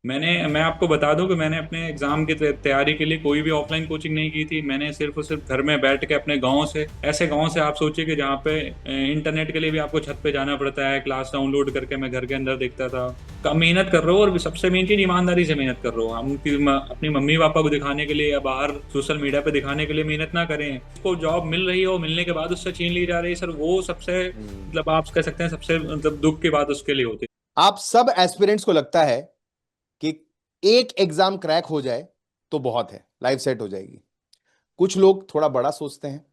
मैं आपको बता दूं कि मैंने अपने एग्जाम की तैयारी के लिए कोई भी ऑफलाइन कोचिंग नहीं की थी। मैंने सिर्फ और सिर्फ घर में बैठ के अपने गांव से, ऐसे गांव से आप सोचिए कि जहाँ पे इंटरनेट के लिए भी आपको छत पे जाना पड़ता है, क्लास डाउनलोड करके मैं घर के अंदर देखता था। कम मेहनत कर रहा हूँ, और सबसे मेन चीज ईमानदारी से मेहनत कर रहा हूँ। हम अपनी मम्मी पापा को दिखाने के लिए या बाहर सोशल मीडिया पे दिखाने के लिए मेहनत ना करें। उसको जॉब मिल रही हो, मिलने के बाद उससे छीन ली जा रही है सर, वो सबसे हम्म। मतलब आप कह सकते हैं सबसे मतलब दुख की बात उसके लिए होती है। आप सब एस्पिरेंट्स को लगता है कि एक एग्जाम क्रैक हो जाए तो बहुत है, लाइफ सेट हो जाएगी। कुछ लोग थोड़ा बड़ा सोचते हैं,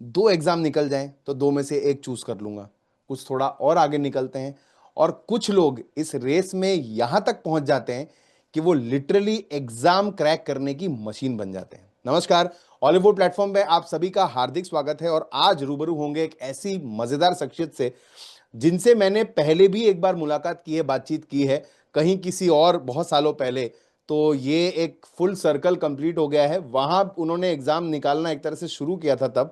दो एग्जाम निकल जाएं तो दो में से एक चूज कर लूंगा। कुछ थोड़ा और आगे निकलते हैं, और कुछ लोग इस रेस में यहां तक पहुंच जाते हैं कि वो लिटरली एग्जाम क्रैक करने की मशीन बन जाते हैं। नमस्कार, हॉलीवुड प्लेटफॉर्म पे आप सभी का हार्दिक स्वागत है। और आज रूबरू होंगे एक ऐसी मजेदार शख्सियत से जिनसे मैंने पहले भी एक बार मुलाकात की है, बातचीत की है, कहीं किसी और बहुत सालों पहले। तो ये एक फुल सर्कल कंप्लीट हो गया है। वहां उन्होंने एग्जाम निकालना एक तरह से शुरू किया था तब,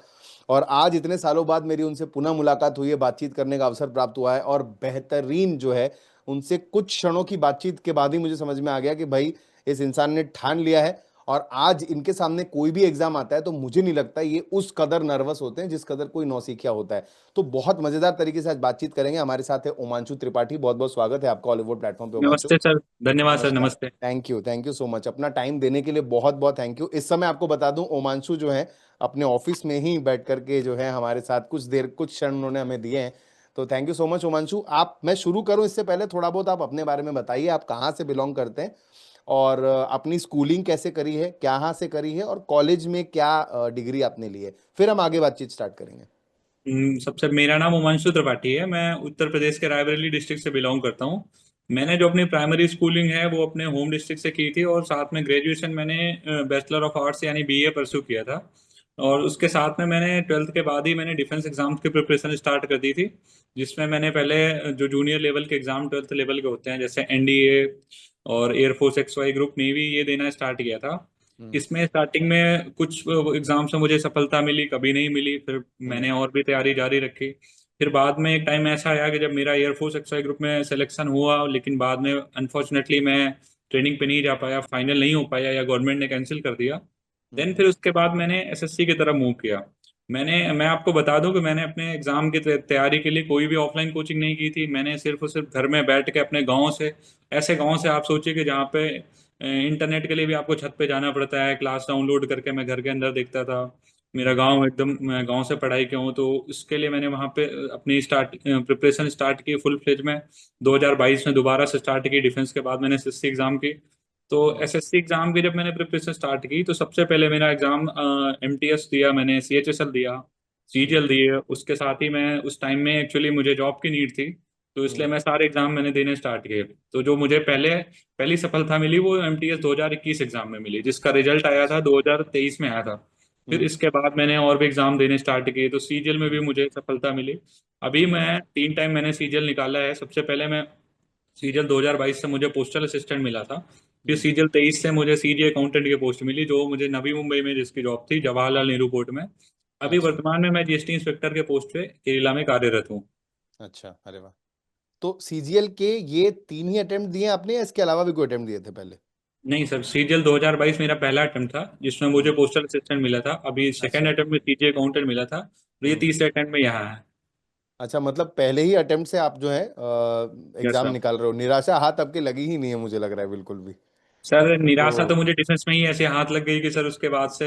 और आज इतने सालों बाद मेरी उनसे पुनः मुलाकात हुई है, बातचीत करने का अवसर प्राप्त हुआ है। और बेहतरीन जो है, उनसे कुछ क्षणों की बातचीत के बाद ही मुझे समझ में आ गया कि भाई इस इंसान ने ठान लिया है। और आज इनके सामने कोई भी एग्जाम आता है तो मुझे नहीं लगता ये उस कदर नर्वस होते हैं जिस कदर कोई नौसिखिया होता है। तो बहुत मजेदार तरीके से आज बातचीत करेंगे। हमारे साथ है ओमांशु त्रिपाठी। बहुत बहुत स्वागत है आपका हॉलीवुड प्लेटफॉर्म पे ओमांशु। नमस्ते सर, धन्यवाद सर, नमस्कार। नमस्ते। थैंक यू सो मच, अपना टाइम देने के लिए बहुत बहुत थैंक यू। इस समय आपको बता दूं, ओमांशु जो है अपने ऑफिस में ही बैठ करके जो है हमारे साथ कुछ देर, कुछ क्षण उन्होंने हमें दिए हैं। तो थैंक यू सो मच ओमांशु। आप, मैं शुरू करूं इससे पहले थोड़ा बहुत आप अपने बारे में बताइए, आप कहाँ से बिलोंग करते हैं, और अपनी स्कूलिंग कैसे करी है, कहाँ से करी है, और कॉलेज में क्या डिग्री आपने ली है। फिर हम आगे बातचीत स्टार्ट करेंगे। सबसे मेरा नाम उमांशु त्रिपाठी है। मैं उत्तर प्रदेश के रायबरेली डिस्ट्रिक्ट से बिलोंग करता हूँ। मैंने जो अपनी प्राइमरी स्कूलिंग है वो अपने होम डिस्ट्रिक्ट से की थी, और साथ में ग्रेजुएशन मैंने बैचलर ऑफ आर्ट्स यानी बीए परस्यू किया था। और उसके साथ में मैंने ट्वेल्थ के बाद ही मैंने डिफेंस एग्जाम्स की प्रिपरेशन स्टार्ट कर दी थी, जिसमें मैंने पहले जो जूनियर लेवल के एग्जाम ट्वेल्थ लेवल के होते हैं जैसे एनडीए और एयरफोर्स एक्सवाई ग्रुप नेवी, ये देना स्टार्ट किया था। हम्म। इसमें स्टार्टिंग में कुछ एग्जाम्स में मुझे सफलता मिली, कभी नहीं मिली, फिर हम्म। मैंने और भी तैयारी जारी रखी। फिर बाद में एक टाइम ऐसा आया कि जब मेरा एयरफोर्स एक्सवाई ग्रुप में सिलेक्शन हुआ, लेकिन बाद में अनफॉर्चुनेटली मैं ट्रेनिंग पे नहीं जा पाया, फाइनल नहीं हो पाया या गवर्नमेंट ने कैंसिल कर दिया। देन हम्म। फिर उसके बाद मैंने एसएससी की तरफ मूव किया। मैं आपको बता दूं कि मैंने अपने एग्जाम की तैयारी के लिए कोई भी ऑफलाइन कोचिंग नहीं की थी। मैंने सिर्फ और सिर्फ घर में बैठ के अपने गांव से, ऐसे गांव से आप सोचिए कि जहाँ पे इंटरनेट के लिए भी आपको छत पे जाना पड़ता है, क्लास डाउनलोड करके मैं घर के अंदर देखता था। मेरा हम्म। गांव एकदम, मैं गांव से पढ़ाई किया हूँ, तो इसके लिए मैंने वहाँ पे अपनी प्रिपरेशन स्टार्ट की फुल फ्लेज में। 2022 में दोबारा से स्टार्ट की, डिफेंस के बाद मैंने एसएससी एग्जाम की। तो हम्म। एसएससी एग्जाम की जब मैंने प्रिपरेशन स्टार्ट की, तो सबसे पहले मेरा एग्जाम एमटीएस दिया, मैंने सीएचएसएल दिया, हम्म। सीजीएल दिए। उसके साथ ही मैं उस टाइम में एक्चुअली मुझे जॉब की नीड थी, तो इसलिए हम्म। मैं सारे एग्जाम मैंने देने स्टार्ट किए। तो जो मुझे पहले पहली सफलता मिली वो एमटीएस 2021 एग्जाम में मिली, जिसका रिजल्ट आया था अच्छा। 2023 में आया था। फिर हम्म। इसके बाद मैंने और भी एग्जाम देने स्टार्ट किए, तो सीजीएल में भी हम्म। मुझे सफलता मिली। अभी हम्म। मैं 3 टाइम मैंने सीजीएल निकाला है। सबसे पहले मैं सीजीएल 2022 से मुझे पोस्टल असिस्टेंट मिला था। फिर हम्म। सीजीएल 23 से मुझे सीजी अकाउंटेंट की पोस्ट मिली, जो मुझे नवी मुंबई में जिसकी जॉब थी, जवाहरलाल नेहरू पोर्ट में। अभी अच्छा। वर्तमान में मैं जीएसटी इंस्पेक्टर के पोस्ट पे केरला में कार्यरत हूँ। अच्छा, अरे वाह। तो सीजीएल के ये तीन ही अटेम्प्ट दिए आपने, या इसके अलावा भी कोई अटेम्प्ट दिए थे पहले? नहीं सर, सीजीएल 2022 मेरा पहला अटेम्प्ट था, जिसमें मुझे हम्म। पोस्टल असिस्टेंट मिला था। अभी सेकंड अच्छा। अटेम्प्ट में सीजी अकाउंटेंट मिला था, और ये हम्म। तीसरे अटेम्प्ट में यहाँ है। अच्छा, मतलब पहले ही अटेम्प्ट से आप जो है यस एग्जाम सर। निकाल रहे हो। निराशा हाथ आपके लगी ही नहीं है, मुझे लग रहा है बिल्कुल भी। सर निराशा तो तो मुझे डिफेंस में ही ऐसे हाथ लग गई कि सर उसके बाद से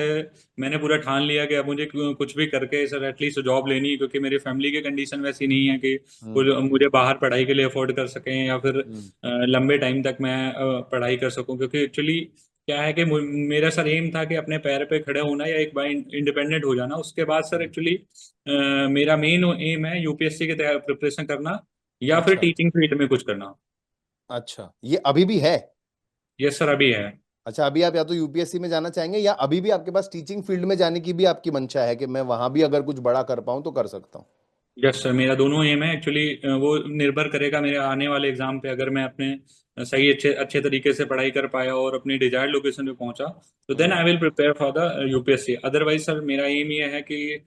मैंने पूरा ठान लिया कि अब मुझे कुछ भी करके सर एटलीस्ट जॉब लेनी है, क्योंकि मेरी फैमिली की कंडीशन वैसी नहीं है कि हम्म। मुझे बाहर पढ़ाई के लिए अफोर्ड कर सकें, या फिर हम्म। लंबे टाइम तक मैं पढ़ाई कर सकूं। क्योंकि एक्चुअली क्या है कि मेरा सर एम था कि अपने पैर पे खड़े होना या एक बार इंडिपेंडेंट हो जाना। उसके बाद सर हम्म। एक्चुअली मेरा मेन एम है यूपीएससी के प्रिपरेशन करना, या फिर अच्छा। टीचिंग फील्ड में कुछ करना। अच्छा, ये अभी भी है? यस सर, अभी है। अच्छा, अभी आप या तो यूपीएससी में जाना चाहेंगे, या अभी भी आपके पास टीचिंग फील्ड में जाने की भी आपकी मंशा है कि मैं वहां भी अगर कुछ बड़ा कर पाऊं तो कर सकता हूं? यस सर, मेरा दोनों एम है एक्चुअली। वो निर्भर करेगा मेरे आने वाले एग्जाम पे। अगर मैं अपने सही अच्छे अच्छे तरीके से पढ़ाई कर पाया और अपनी डिजायर्ड लोकेशन पे पहुंचा, तो then hmm. I will prepare for the UPSC. Otherwise sir मेरा एम ये है कि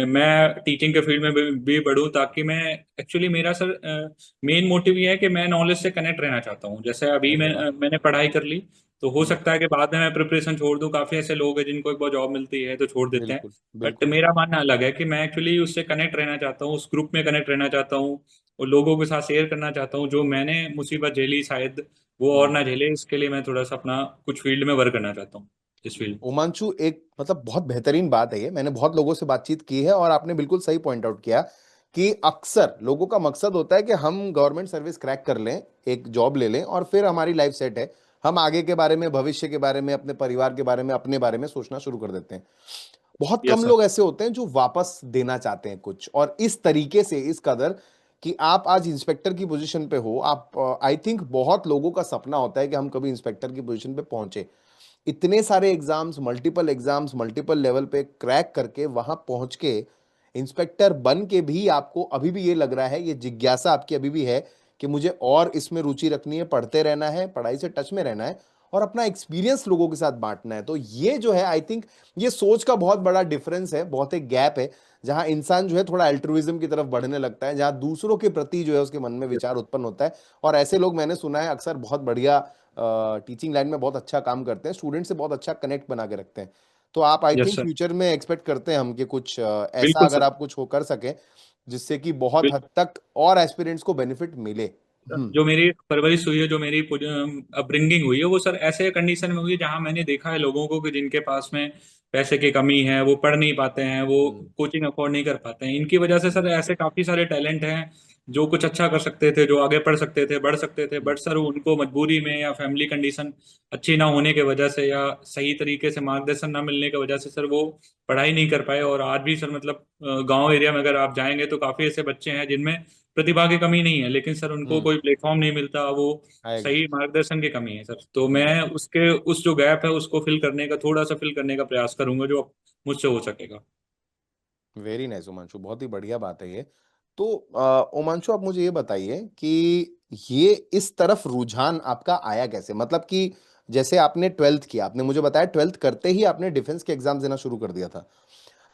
मैं टीचिंग के फील्ड में भी बढ़ूँ, ताकि मैं, एक्चुअली मेरा सर मेन मोटिव ये है कि मैं नॉलेज से कनेक्ट रहना चाहता हूँ। जैसे अभी अरे वाह। मैंने पढ़ाई कर ली, तो हो हम्म। सकता है कि बाद में मैं प्रिपरेशन छोड़ दूँ। काफी ऐसे लोग हैं जिनको एक बार जॉब मिलती है तो छोड़ देते हैं। बिल्कुल बट बिल्कुल। मेरा मानना अलग है कि मैं एक्चुअली उससे कनेक्ट रहना चाहता हूँ, उस ग्रुप में कनेक्ट रहना चाहता हूँ, और लोगों के साथ शेयर करना चाहता हूँ जो मैंने मुसीबत झेली, शायद वो और हम्म। ना झेले। इसके लिए मैं थोड़ा सा अपना कुछ फील्ड में वर्क करना चाहता हूँ, इस फील्ड। उमांशु, एक मतलब बहुत बेहतरीन बात है ये, मैंने बहुत लोगों से बातचीत की है और आपने बिल्कुल सही पॉइंट आउट किया कि अक्सर लोगों का मकसद होता है कि हम गवर्नमेंट सर्विस क्रैक कर लें, एक जॉब ले लें और फिर हमारी लाइफ सेट है, हम आगे के बारे में, भविष्य के बारे में, अपने परिवार के बारे में, अपने बारे में सोचना शुरू कर देते हैं। बहुत यस कम सर। लोग ऐसे होते हैं जो वापस देना चाहते हैं कुछ, और इस तरीके से, इस कदर कि आप आज इंस्पेक्टर की पोजीशन पे हो, आप, आई थिंक बहुत लोगों का सपना होता है कि हम कभी इंस्पेक्टर की पोजीशन पे पहुंचे। इतने सारे एग्जाम्स मल्टीपल लेवल पे क्रैक करके वहां पहुंच के इंस्पेक्टर बन के भी आपको अभी भी ये लग रहा है, ये जिज्ञासा आपकी अभी भी है कि मुझे और इसमें रुचि रखनी है, पढ़ते रहना है, पढ़ाई से टच में रहना है और अपना एक्सपीरियंस लोगों के साथ बांटना है। तो ये जो है, आई थिंक ये सोच का बहुत बड़ा डिफरेंस है, बहुत एक गैप है, जहां इंसान जो है थोड़ा अल्ट्रुइज्म की तरफ बढ़ने लगता है, जहां दूसरों के प्रति जो है उसके मन में विचार उत्पन्न होता है। और ऐसे लोग मैंने सुना है अक्सर बहुत बढ़िया टीचिंग लाइन में बहुत अच्छा काम करते हैं, स्टूडेंट से बहुत अच्छा कनेक्ट बना के रखते हैं। तो आप, आई यस थिंक सर। फ्यूचर में एक्सपेक्ट करते हैं हम कि कुछ ऐसा बिल्कुल अगर सर। आप कुछ हो कर सके जिससे कि बहुत हद तक और एस्पिरेंट्स को बेनिफिट मिले। हम्म। जो मेरी परवरिश हुई है, जो मेरी अपब्रिंगिंग हुई है, वो सर ऐसे कंडीशन में हुई है जहां मैंने देखा है लोगों को कि जिनके पास में पैसे की कमी है, वो पढ़ नहीं पाते हैं, वो हम्म। कोचिंग अफोर्ड नहीं कर पाते हैं। इनकी वजह से हम्म। सर ऐसे काफी सारे टैलेंट हैं जो कुछ अच्छा कर सकते थे, जो आगे पढ़ सकते थे, बढ़ सकते थे, हम्म। बट सर उनको मजबूरी में या फैमिली कंडीशन अच्छी ना होने की वजह से, या सही तरीके से मार्गदर्शन ना मिलने की वजह से सर वो पढ़ाई नहीं कर पाए। और आज भी सर मतलब गांव एरिया में अगर आप जाएंगे तो काफी ऐसे बच्चे हैं जिनमें प्रतिभा की कमी नहीं है, लेकिन सर उनको हम्म। कोई प्लेटफॉर्म नहीं मिलता, वो आई एग्री। सही मार्गदर्शन की कमी है सर। तो हम्म। मैं उसके उस जो गैप है उसको फिल करने का, थोड़ा सा फिल करने का प्रयास करूंगा जो मुझसे हो सकेगा। वेरी नाइस उमांशु, बहुत ही बढ़िया बात है ये। तो उमांशु, आप मुझे ये बताइए कि ये इस तरफ रुझान आपका आया कैसे, मतलब कि जैसे आपने ट्वेल्थ किया, आपने मुझे बताया ट्वेल्थ करते ही आपने डिफेंस के एग्जाम देना शुरू कर दिया था,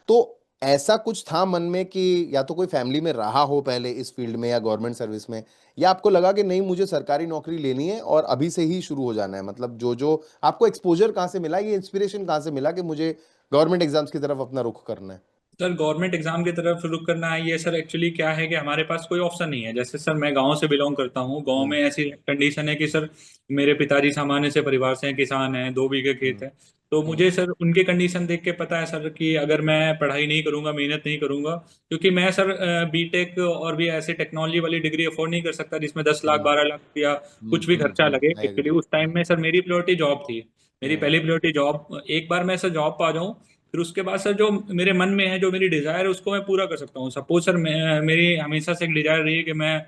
तो ऐसा कुछ था मन में कि या तो कोई फैमिली में रहा हो पहले इस फील्ड में या गवर्नमेंट सर्विस में, या आपको लगा कि नहीं मुझे सरकारी नौकरी लेनी है और अभी से ही शुरू हो जाना है, मतलब जो जो आपको एक्सपोजर कहाँ से मिला, ये इंस्पिरेशन कहाँ से मिला कि मुझे गवर्नमेंट एग्जाम्स की तरफ अपना रुख करना है? सर गवर्नमेंट एग्जाम की तरफ रुक करना है ये सर, एक्चुअली क्या है कि हमारे पास कोई ऑप्शन नहीं है। जैसे सर मैं गांव से बिलोंग करता हूँ, गांव हम्म। में ऐसी कंडीशन है कि सर मेरे पिताजी सामान्य से परिवार से हैं, किसान हैं, 2 बीघे खेत हम्म। है। तो हम्म। मुझे सर उनके कंडीशन देख के पता है सर कि अगर मैं पढ़ाई नहीं करूंगा, मेहनत नहीं करूंगा, क्योंकि मैं सर बीटेक और भी ऐसे टेक्नोलॉजी वाली डिग्री अफोर्ड नहीं कर सकता जिसमें 10 लाख, हम्म। 12 लाख या कुछ भी खर्चा लगे। I actually agree. उस टाइम में सर मेरी प्रायोरिटी जॉब थी। मेरी हम्म। पहली प्रायोरिटी जॉब, एक बार मैं सर जॉब पा जाऊं, फिर उसके बाद सर जो मेरे मन में है, जो मेरी डिजायर है, उसको मैं पूरा कर सकता हूँ। सपोज सर मेरी हमेशा से एक डिजायर रही है कि मैं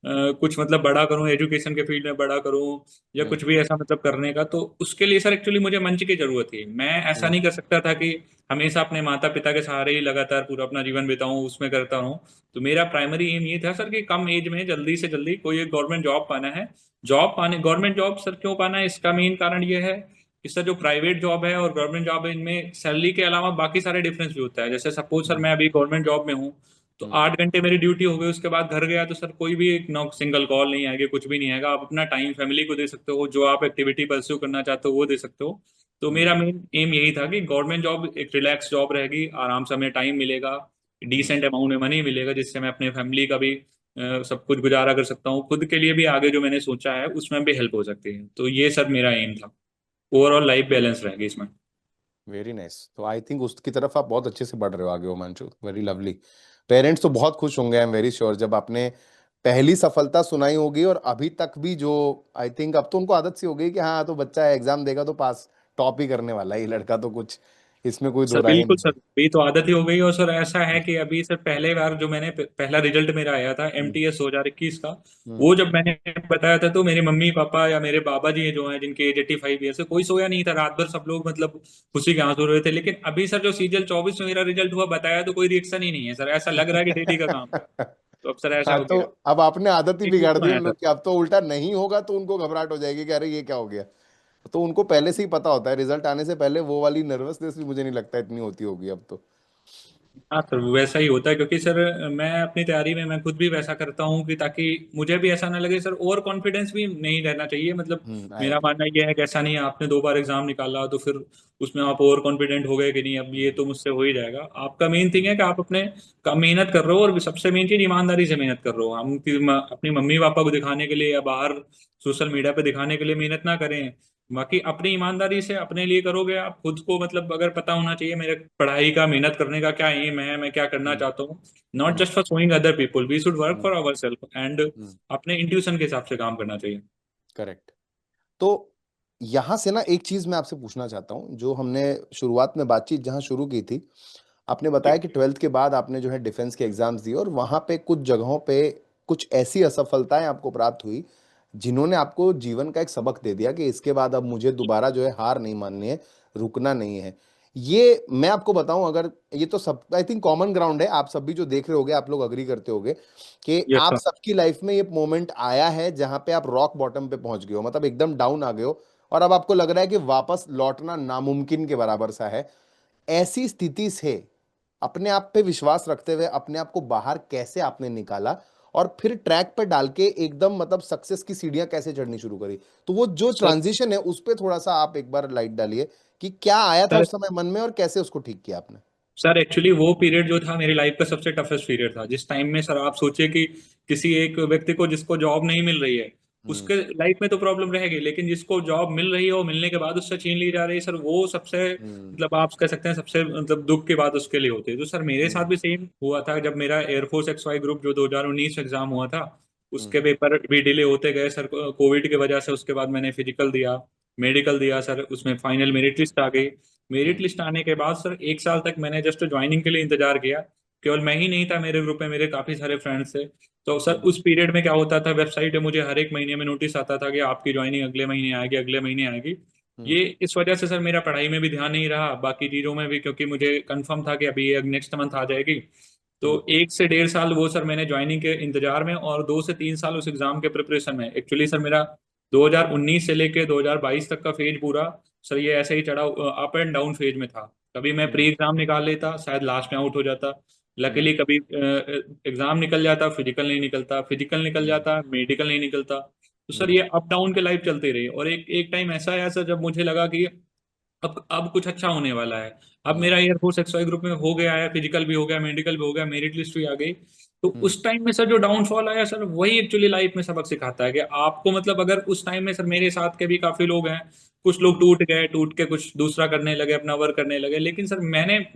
कुछ मतलब बड़ा करूँ, एजुकेशन के फील्ड में बड़ा करूँ, या हम्म। कुछ भी ऐसा मतलब करने का। तो उसके लिए सर एक्चुअली मुझे मंच की जरूरत थी। मैं ऐसा हम्म। नहीं कर सकता था कि हमेशा अपने माता पिता के सहारे ही लगातार पूरा अपना जीवन बिताऊं, उसमें करता रहूं। तो मेरा प्राइमरी एम ये था सर कि कम एज में जल्दी से जल्दी कोई एक गवर्नमेंट जॉब पाना है। जॉब पाने, गवर्नमेंट जॉब सर क्यों पाना है, इसका मेन कारण ये है इसका जो प्राइवेट जॉब है और गवर्नमेंट जॉब है, इनमें सैलरी के अलावा बाकी सारे डिफरेंस भी होता है। जैसे सपोज सर हम्म। मैं अभी गवर्नमेंट जॉब में हूँ, तो हम्म। 8 घंटे मेरी ड्यूटी हो गई, उसके बाद घर गया तो सर कोई भी एक नौ सिंगल कॉल नहीं आएगी, कुछ भी नहीं आएगा। आप अपना टाइम फैमिली को दे सकते हो, जो आप एक्टिविटी परस्यू करना चाहते हो वो दे सकते हो। तो हम्म। मेरा मेन एम यही था कि गवर्नमेंट जॉब एक रिलैक्स जॉब रहेगी, आराम से हमें टाइम मिलेगा, हम्म। डिसेंट अमाउंट में मनी मिलेगा, जिससे मैं अपने फैमिली का भी सब कुछ गुजारा कर सकता हूँ, खुद के लिए भी आगे जो मैंने सोचा है उसमें भी हेल्प हो सकती है। तो ये सर मेरा एम था। ओवरऑल लाइफ बैलेंस रहेगी इसमें। वेरी नाइस, तो आई थिंक उसकी तरफ आप बहुत अच्छे से बढ़ रहे हो आगे, ओमांशु, वेरी लवली। पेरेंट्स तो बहुत खुश होंगे, आई एम वेरी श्योर, जब आपने पहली सफलता सुनाई होगी, और अभी तक भी जो, आई थिंक अब तो उनको आदत सी हो गई कि हाँ तो बच्चा एग्जाम देगा तो पास, टॉप ही करने वाला है ये लड़का, तो कुछ इसमें कोई दो सर राय बिल्कुल नहीं सर, है। अभी तो आदत ही हो गई। और सर ऐसा है कि अभी सर पहले बार जो मैंने पहला रिजल्ट मेरा आया था हम्म। MTS 2021 का, हम्म। वो जब मैंने बताया था तो मेरे मम्मी पापा या मेरे बाबा जी जो हैं जिनके एज 85 ईयर्स है, कोई सोया नहीं था रात भर, सब लोग मतलब खुशी के आंसू रो रहे थे। लेकिन अभी सर जो सीजल 24 में मेरा रिजल्ट हुआ, बताया तो कोई रिएक्शन ही नहीं है सर, ऐसा लग रहा है कि डेली का काम है। तो अब सर ऐसा हाँ, हो तो गया। अब आपने आदत ही एक वो बिगाड़ तो दी है उन सर। लोग की, अब तो उल्टा नहीं होगा तो उनको घबराहट हो जाएगी कि अरे ये क्या हो गया। तो उनको पहले से ही पता होता है, रिजल्ट आने से पहले वो वाली नर्वसनेस भी मुझे नहीं लगता इतनी होती होगी अब तो। हाँ सर, वैसा ही होता है, क्योंकि सर मैं अपनी तैयारी में मैं खुद भी वैसा करता हूँ कि ताकि मुझे भी ऐसा ना लगे सर। ओवर कॉन्फिडेंस भी नहीं रहना चाहिए, मतलब आई मेरा एग्री। मानना यह है कि ऐसा नहीं है आपने 2 बार एग्जाम निकाला तो फिर उसमें आप ओवर कॉन्फिडेंट हो गए कि नहीं अब ये हम्म तो मुझसे हो ही जाएगा। आपका मेन थिंग है कि आप अपने का मेहनत कर रहे हो, और सबसे मेन चीज ईमानदारी से मेहनत कर रहे हो। हम अपनी मम्मी पापा को दिखाने के लिए या बाहर सोशल मीडिया पे दिखाने के लिए मेहनत ना करें। बाकी अपनी ईमानदारी से अपने लिए करोगे आप खुद को, मतलब अगर पता होना चाहिए मेरे पढ़ाई का मेहनत करने का क्या एम है, मैं क्या करना हम्म चाहता हूँ। Not hmm just for showing other people, we should work hmm for our self and hmm अपने इंट्यूशन के हिसाब से काम करना चाहिए। करेक्ट। तो यहां से ना एक चीज मैं आपसे पूछना चाहता हूं, जो हमने शुरुआत में बातचीत जहां शुरू की थी, आपने बताया जी। कि ट्वेल्थ के बाद आपने जो है डिफेंस के एग्जाम्स दिए और वहां पे कुछ जगहों पे कुछ ऐसी असफलताएं आपको प्राप्त हुई जिन्होंने आपको जीवन का एक सबक दे दिया कि इसके बाद अब मुझे दोबारा जो है हार नहीं माननी है, रुकना नहीं है। ये मैं आपको बताऊं, अगर ये तो सब आई थिंक कॉमन ग्राउंड है, आप सब भी जो देख रहे होगे आप लोग अग्री करते होगे कि यस आप सर। सबकी लाइफ में ये मोमेंट आया है जहां पे आप रॉक बॉटम पे पहुंच गए हो, मतलब एकदम डाउन आ गए हो और अब आपको लग रहा है कि वापस लौटना नामुमकिन के बराबर सा है। ऐसी स्थिति से अपने आप पे विश्वास रखते हुए अपने आप को बाहर कैसे आपने निकाला और फिर ट्रैक पर डाल के एकदम मतलब सक्सेस की सीढ़ियां कैसे चढ़नी शुरू करी? तो वो जो सर ट्रांजिशन है उस पे थोड़ा सा आप एक बार लाइट डालिए कि क्या आया था सर उस समय मन में और कैसे उसको ठीक किया आपने। सर एक्चुअली वो पीरियड जो था मेरी लाइफ का सबसे टफेस्ट पीरियड था, जिस टाइम में सर आप सोचिए कि किसी एक व्यक्ति को जिसको जॉब नहीं मिल रही है, हम्म उसके लाइफ में तो प्रॉब्लम रहेगी, लेकिन जिसको जॉब मिल रही है और मिलने के बाद उससे छीन ली जा रही है सर, वो सबसे हम्म मतलब आप कह सकते हैं सबसे मतलब दुख की बात उसके लिए होती है। तो सर मेरे साथ हम्म भी सेम हुआ था, जब मेरा एयरफोर्स XY ग्रुप जो 2019 एग्जाम हुआ था हम्म उसके पेपर भी डिले होते गए सर कोविड की वजह से। उसके बाद मैंने फिजिकल दिया, मेडिकल दिया सर, उसमें फाइनल मेरिट लिस्ट आ गई। मेरिट हम्म लिस्ट आने के बाद सर 1 साल तक मैंने जस्ट ज्वाइनिंग के लिए इंतजार किया। केवल मैं ही नहीं था, मेरे ग्रुप में मेरे काफी सारे फ्रेंड्स थे। तो सर हम्म उस पीरियड में क्या होता था, वेबसाइट पे मुझे हर एक महीने में नोटिस आता था कि आपकी ज्वाइनिंग अगले महीने आएगी, अगले महीने आएगी। हम्म ये इस वजह से सर मेरा पढ़ाई में भी ध्यान नहीं रहा, बाकी चीजों में भी, क्योंकि मुझे कंफर्म था कि अभी ये नेक्स्ट मंथ आ जाएगी। तो हम्म 1 से 1.5 साल वो सर मैंने ज्वाइनिंग के इंतजार में, और 2 से 3 साल उस एग्जाम के प्रिपरेशन में। एक्चुअली सर मेरा 2019 से लेके 2022 तक का फेज पूरा सर ये ऐसे ही चढ़ा अप एंड डाउन फेज में था। कभी मैं प्री हम्म एग्जाम निकाल लेता, शायद लास्ट में आउट हो जाता। हम्म लकीली कभी एग्जाम निकल जाता, फिजिकल नहीं निकलता, फिजिकल निकल हम्म जाता, मेडिकल नहीं निकलता। तो सर हम्म ये अप डाउन के लाइफ चलती रही, और एक एक टाइम ऐसा आया सर जब मुझे लगा कि अब कुछ अच्छा होने वाला है। अब मेरा हम्म एयरफोर्स XY ग्रुप में हो गया है, फिजिकल भी हो गया, मेडिकल भी हो गया, मेरिट लिस्ट भी आ गई। तो हम्म उस टाइम में सर जो डाउनफॉल आया सर, वही एक्चुअली लाइफ में सबक सिखाता है कि आपको मतलब अगर उस टाइम में सर मेरे साथ के भी काफी लोग हैं, कुछ लोग हम्म टूट गए, टूट के कुछ दूसरा करने लगे, अपना वर्क करने लगे, लेकिन सर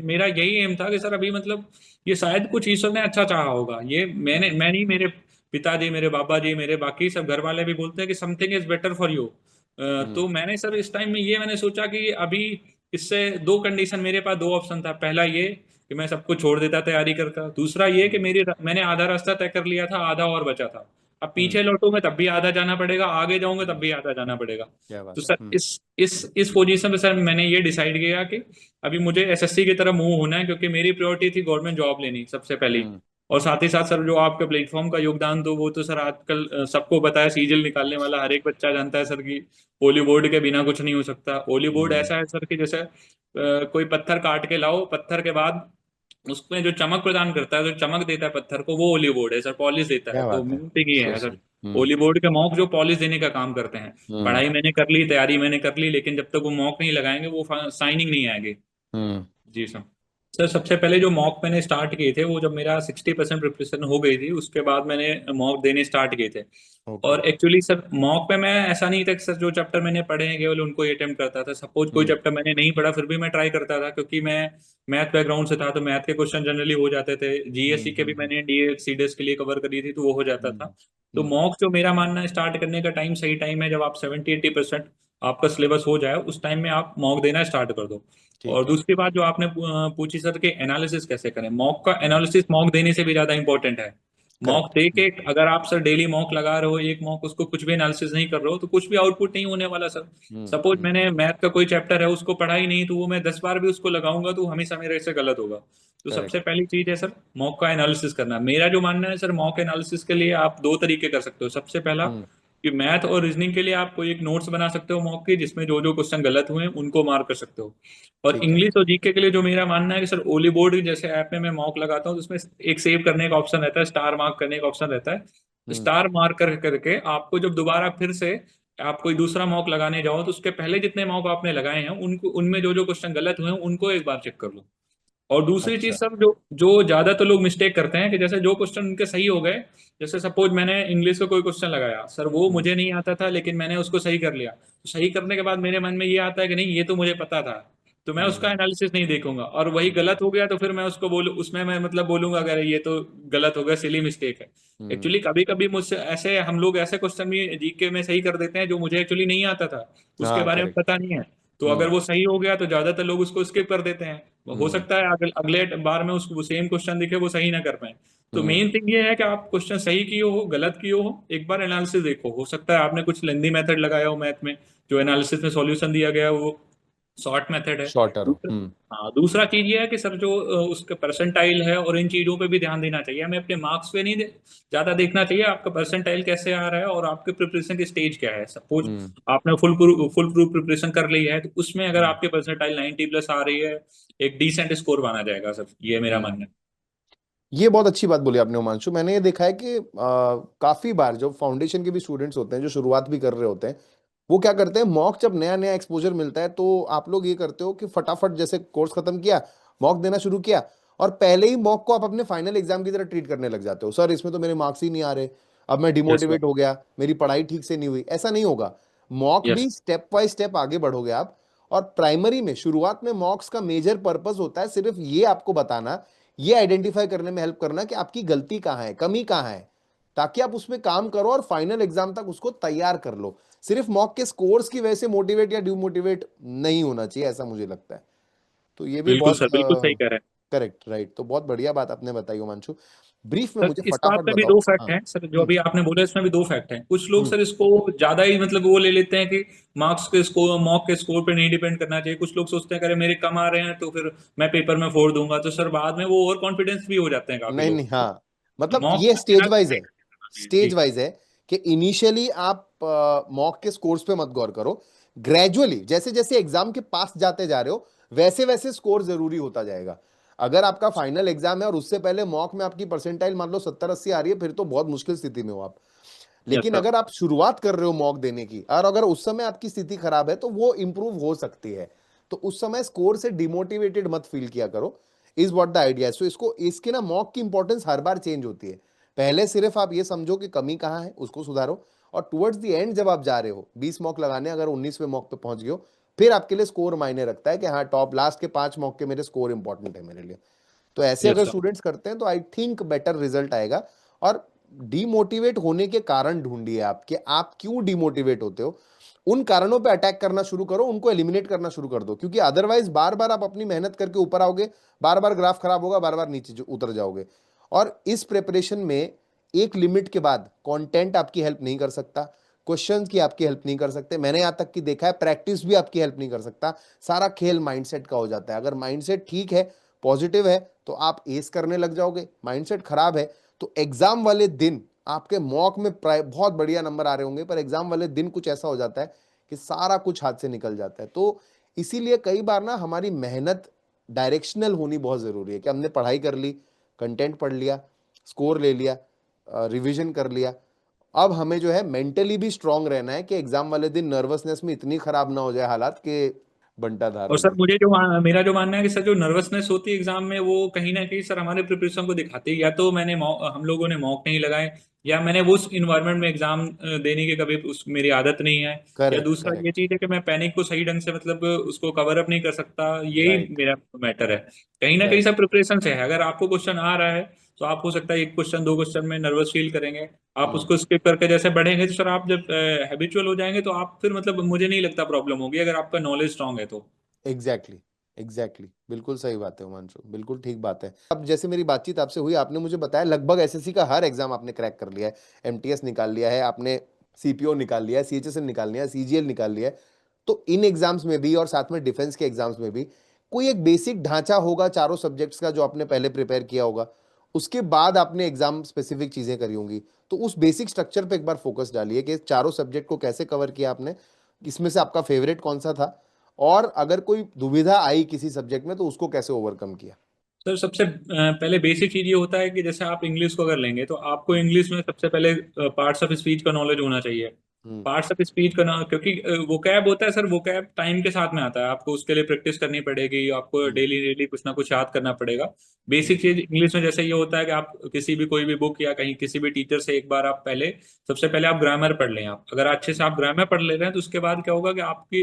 मेरा यही एम था कि सर अभी मतलब ये शायद कुछ ईश्वर ने अच्छा चाहा होगा। ये हम्म मैं नहीं, मेरे पिताजी, मेरे बाबा जी, मेरे बाकी सब घर वाले भी बोलते हैं कि something is better for you. Hmm तो मैंने सर इस टाइम में ये मैंने सोचा कि अभी इससे दो कंडीशन, मेरे पास दो ऑप्शन था। पहला ये कि मैं सबको छोड़ देता तैयारी करता, दूसरा ये कि हम्म मैंने आधा रास्ता तय कर लिया था, आधा और बचा था। अब हम्म पीछे लौटूंगा तब भी आधा जाना पड़ेगा, आगे जाऊंगा तब हम्म भी आधा जाना पड़ेगा। क्या तो बात है। सर इस पोजीशन पे सर मैंने ये डिसाइड किया कि अभी मुझे SSC की तरफ मूव होना है, क्योंकि मेरी प्रायोरिटी थी गवर्नमेंट जॉब लेनी सबसे पहली। हम्म और साथ ही साथ सर जो आपके प्लेटफॉर्म का योगदान, तो वो तो सर आजकल सबको पता है, सीजल निकालने वाला हर एक बच्चा जानता है सर कि होली बोर्ड के बिना कुछ नहीं हो सकता। होली बोर्ड हम्म ऐसा है सर कि जैसे कोई पत्थर काट के लाओ, पत्थर के बाद उसमें जो चमक प्रदान करता है, जो चमक देता है पत्थर को, वो होली बोर्ड है सर, पॉलिश देता है। क्या तो बात है। मेन थिंग ये सो है सर, स्वीट। हम्म होली बोर्ड के मॉक जो पॉलिश देने का काम करते हैं। हम्म पढ़ाई मैंने कर ली, तैयारी मैंने कर ली, लेकिन जब तक वो मॉक नहीं लगाएंगे वो साइनिंग नहीं आएगी। हम्म जी सर। सर सबसे पहले जो मॉक मैंने स्टार्ट किए थे, वो जब मेरा 60% प्रिपरेशन हो गई थी उसके बाद मैंने मॉक देने स्टार्ट किए थे। ओके। और एक्चुअली सर मॉक में मैं ऐसा नहीं था कि सर जो चैप्टर मैंने पढ़े हैं केवल उनको ही अटेम्प्ट करता था। सपोज कोई हम्म चैप्टर मैंने नहीं पढ़ा फिर भी मैं ट्राई करता था, क्योंकि मैं मैथ बैकग्राउंड से था, तो मैथ के क्वेश्चन जनरली हो जाते थे। GSC के भी हम्म मैंने DA CDS के लिए कवर करी थी, तो वो हो जाता था। हम्म तो हम्म मॉक जो मेरा मानना है स्टार्ट करने का टाइम सही टाइम है, जब आप 70-80% आपका सिलेबस हो जाए उस टाइम में आप मॉक देना स्टार्ट कर दो। और ठीक है। दूसरी बात जो आपने पूछी सर कि एनालिसिस कैसे करें, मॉक का हम्म एनालिसिस मॉक देने से भी ज्यादा इंपॉर्टेंट है। Mock correct. दे के अगर आप सर डेली मॉक लगा रहे हो, एक मॉक उसको कुछ भी एनालिसिस नहीं कर रहे हो, तो कुछ भी आउटपुट नहीं होने वाला सर। सपोज हम्म मैंने मैथ का कोई चैप्टर है उसको पढ़ा ही नहीं, तो वो मैं 10 बार भी उसको लगाऊंगा तो हमेशा मेरे से गलत होगा। तो सबसे करेक्ट। पहली चीज है सर मॉक का एनालिसिस करना। मेरा जो मानना है सर, मॉक एनालिसिस के लिए आप दो तरीके कर सकते हो। सबसे पहला, हम्म कि मैथ और रीजनिंग के लिए आप कोई एक नोट्स बना सकते हो मॉक के, जिसमें जो जो क्वेश्चन गलत हुए हैं उनको मार्क कर सकते हो। और ठीक है। इंग्लिश और जीके के लिए जो मेरा मानना है कि सर, ओली बोर्ड जैसे ऐप में मैं मॉक लगाता हूँ, तो उसमें एक सेव करने का ऑप्शन रहता है, स्टार मार्क करने का ऑप्शन रहता है। हम्म। स्टार मार्क कर करके आपको जब दोबारा फिर से आप कोई दूसरा मॉक लगाने जाओ, तो उसके पहले जितने मॉक आपने लगाए हैं उनको, उनमें जो जो क्वेश्चन गलत हुए हैं उनको एक बार चेक कर लो। और दूसरी चीज अच्छा। सर, जो जो ज्यादातर लोग मिस्टेक करते हैं कि जैसे जो क्वेश्चन उनके सही हो गए, जैसे सपोज मैंने इंग्लिश का कोई क्वेश्चन लगाया सर, वो हम्म। मुझे नहीं आता था लेकिन मैंने उसको सही कर लिया, तो सही करने के बाद मेरे मन में ये आता है कि नहीं, ये तो मुझे पता था, तो मैं उसका हम्म। एनालिसिस नहीं देखूंगा, और वही हम्म। गलत हो गया तो फिर मैं उसको बोलूँ, उसमें मैं मतलब बोलूंगा अगर ये तो गलत हो गया, सिली मिस्टेक है। हम्म। एक्चुअली कभी कभी मुझसे ऐसे हम लोग ऐसे क्वेश्चन भी जीके में सही कर देते हैं जो मुझे एक्चुअली नहीं आता था, उसके हाँ, बारे में करेक्ट। पता नहीं है। तो अगर हम्म। वो सही हो गया तो ज्यादातर लोग उसको स्किप कर देते हैं, हो हम्म। सकता है अगले बार में उसको सेम क्वेश्चन दिखे वो सही ना कर पाए। तो हम्म। मेन थिंग ये है कि आप क्वेश्चन सही किए हो गलत किए हो, एक बार एनालिसिस देखो, हो सकता है आपने कुछ लेंदी मेथड लगाया हो मैथ में, जो एनालिसिस में सॉल्यूशन दिया गया है वो शॉर्ट मेथड है। शॉर्टर हो। दूसरा, हम्म। हाँ, दूसरा चीज ये है कि सर जो उसका परसेंटाइल है और इन चीजों पे भी ध्यान देना चाहिए, हमें अपने मार्क्स पे नहीं ज्यादा देखना चाहिए आपका परसेंटाइल कैसे आ रहा है और आपके प्रिपरेशन की स्टेज क्या है। सपोज हम्म। आपने फुल प्रूफ प्रिपरेशन कर ली है, तो उसमें अगर हम्म। आपके परसेंटाइल 90 प्लस आ रही है, एक डिसेंट स्कोर माना जाएगा सर, ये मेरा हम्म। मानना है। ये बहुत अच्छी बात बोली आपने उमांशु। मैंने ये देखा है कि काफी बार जो फाउंडेशन के भी स्टूडेंट्स होते हैं, जो शुरुआत भी कर रहे होते हैं, वो क्या करते हैं, मॉक जब नया नया एक्सपोजर मिलता है तो आप लोग ये करते हो कि फटाफट जैसे कोर्स खत्म किया, मॉक देना शुरू किया, और पहले ही मॉक को आप अपने फाइनल एग्जाम की तरह ट्रीट करने लग जाते हो। सर इसमें तो मेरे मार्क्स ही नहीं आ रहे, अब मैं यस सर। डिमोटिवेट हो गया, मेरी पढ़ाई ठीक से नहीं हुई। ऐसा नहीं होगा। Mock yes. भी स्टेप बाय स्टेप आगे बढ़ोगे आप। और प्राइमरी में शुरुआत में मॉक्स का मेजर पर्पस होता है सिर्फ ये आपको बताना, ये आइडेंटिफाई करने में हेल्प करना कि आपकी गलती कहाँ है, कमी कहाँ है, ताकि आप उसमें काम करो और फाइनल एग्जाम तक उसको तैयार कर लो। सिर्फ मॉक के स्कोर्स की वजह से मोटिवेट या डिमोटिवेट नहीं होना चाहिए, ऐसा मुझे लगता है। तो ये भी बिल्कुल बहुत सर, बिल्कुल सही कह रहे हैं करेक्ट, राइट। तो बहुत बढ़िया बात आपने बताई हिमांशु। ब्रीफ में सर। मुझे इस बात फटाफट में भी बताओ। दो हाँ। फैक्ट हैं सर, जो हम्म। अभी आपने बोले इसमें भी दो फैक्ट हैं। कुछ लोग हम्म। सर इसको ज्यादा ही मतलब वो ले लेते हैं कि मार्क्स के स्कोर, मॉक के स्कोर पे नहीं डिपेंड करना चाहिए। कुछ लोग सोचते हैं कि अरे मेरे कम आ रहे हैं तो फिर मैं पेपर में फोड़ दूंगा, तो सर बाद में वो ओवर कॉन्फिडेंस भी हो जाते हैं काफी नहीं लोग। नहीं, हाँ, मतलब मॉक ये देना स्टेज भी वाइज नहीं है। करना चाहिए स्टेज जी। वाइज है कि इनिशियली आप मॉक के स्कोर्स पे मत गौर करो। ग्रेजुअली जैसे जैसे एग्जाम के पास जाते जा रहे हो, वैसे वैसे स्कोर जरूरी होता जाएगा। अगर आपका फाइनल एग्जाम है और उससे पहले मॉक में आपकी परसेंटाइल मान लो 70-80 आ रही है, फिर तो बहुत मुश्किल स्थिति में हो आप। यस लेकिन सर। अगर आप शुरुआत कर रहे हो मॉक देने की, और अगर उस समय आपकी स्थिति खराब है, तो वो इंप्रूव हो सकती है। तो उस समय स्कोर से डिमोटिवेटेड मत फील किया करो। इज व्हाट द आइडिया है। सो इसको, इसके ना मॉक की इंपॉर्टेंस हर बार चेंज होती है। पहले सिर्फ आप ये समझो कि कमी कहाँ है, उसको सुधारो। और टुवर्ड्स द एंड जब आप जा रहे हो 20 मॉक लगाने, अगर 19वें मॉक पे पहुंच गए हो, फिर आपके लिए स्कोर मायने रखता है कि हाँ, टॉप लास्ट के 5 मॉक के मेरे स्कोर इंपॉर्टेंट है मेरे लिए। तो ऐसे यस अगर सर। स्टूडेंट्स करते हैं तो आई थिंक बेटर रिजल्ट आएगा। और डीमोटिवेट होने के कारण ढूंढिए आप कि आप क्यों डीमोटिवेट होते हो। उन कारणों पे अटैक करना शुरू करो, उनको एलिमिनेट करना शुरू कर दो, क्योंकि अदरवाइज बार बार आप अपनी मेहनत करके ऊपर आओगे, बार बार ग्राफ खराब होगा, बार बार नीचे उतर जाओगे। और इस प्रिपरेशन में एक लिमिट के बाद कंटेंट आपकी हेल्प नहीं कर सकता, क्वेश्चंस की आपकी हेल्प नहीं कर सकते, मैंने यहां तक कि देखा है प्रैक्टिस भी आपकी हेल्प नहीं कर सकता। सारा खेल माइंडसेट का हो जाता है। अगर माइंडसेट ठीक है, पॉजिटिव है, तो आप एस करने लग जाओगे। माइंडसेट खराब है तो एग्जाम वाले दिन आपके मॉक में बहुत बढ़िया नंबर आ रहे होंगे, पर एग्जाम वाले दिन कुछ ऐसा हो जाता है कि सारा कुछ हाथ से निकल जाता है। तो इसीलिए कई बार ना हमारी मेहनत डायरेक्शनल होनी बहुत जरूरी है, कि हमने पढ़ाई कर ली, कंटेंट पढ़ लिया, स्कोर ले लिया, रिवीजन कर लिया। अब हमें जो है मेंटली भी स्ट्रांग रहना है कि एग्जाम वाले दिन नर्वसनेस में इतनी खराब ना हो जाए हालात के बंटा धार और हो सर जाए। मुझे जो मेरा जो मानना है कि सर जो नर्वसनेस होती है एग्जाम में, वो कहीं ना कहीं सर हमारे प्रिपरेशन को दिखाती है। या तो हम लोगों ने मॉक नहीं लगाए, या मैंने उस इन्वायरमेंट में एग्जाम देने की कभी उस मेरी आदत नहीं है। या करेक्ट, दूसरा ये करेक्ट। चीज है कि मैं पैनिक को सही ढंग से मतलब उसको कवर अप नहीं कर सकता, यही राइट, मेरा मैटर है। कहीं ना कहीं राइट। सब प्रिपरेशन से है। अगर आपको क्वेश्चन आ रहा है तो आप हो सकता है एक क्वेश्चन दो क्वेश्चन में नर्वस फील करेंगे, आप हम्म। उसको स्किप करके जैसे बढ़ेंगे, तो सर आप जब हैबिचुअल हो जाएंगे तो आप फिर मतलब मुझे नहीं लगता प्रॉब्लम होगी, अगर आपका नॉलेज स्ट्रांग है तो। एग्जैक्टली, एग्जैक्टली, बिल्कुल सही बात है उमांशु, बिल्कुल ठीक बात है। अब जैसे मेरी बातचीत आपसे हुई, आपने मुझे बताया लगभग एसएससी का हर एग्जाम आपने क्रैक कर लिया है। एमटीएस निकाल लिया है आपने, सीपीओ निकाल लिया है, सीएचएसएल निकाल लिया है, सीजीएल निकाल लिया है। तो इन एग्जाम्स में भी और साथ में डिफेंस के एग्जाम्स में भी कोई एक बेसिक ढांचा होगा चारों सब्जेक्ट्स का, जो आपने पहले प्रिपेयर किया होगा। उसके बाद आपने एग्जाम स्पेसिफिक चीजें करी होंगी। तो उस बेसिक स्ट्रक्चर पे एक बार फोकस डालिए कि चारों सब्जेक्ट को कैसे कवर किया आपने, इसमें से आपका फेवरेट कौन सा था, और अगर कोई दुविधा आई किसी सब्जेक्ट में तो उसको कैसे ओवरकम किया। सर सबसे पहले बेसिक चीज ये होता है कि जैसे आप इंग्लिश को अगर लेंगे तो आपको हम्म। इंग्लिश में सबसे पहले पार्ट्स ऑफ स्पीच का नॉलेज होना चाहिए। हम्म। पार्ट्स ऑफ स्पीच का ना, क्योंकि वोकैब होता है सर, वोकैब टाइम के साथ में आता है, आपको उसके लिए प्रैक्टिस करनी पड़ेगी, आपको हम्म। डेली डेली कुछ ना कुछ याद करना पड़ेगा। बेसिक हम्म। चीज इंग्लिश में जैसे ये होता है कि आप किसी भी कोई भी बुक या कहीं किसी भी टीचर से एक बार आप पहले, सबसे पहले आप ग्रामर पढ़ लें। आप अगर अच्छे से आप ग्रामर पढ़ ले रहे हैं तो उसके बाद क्या होगा कि आपकी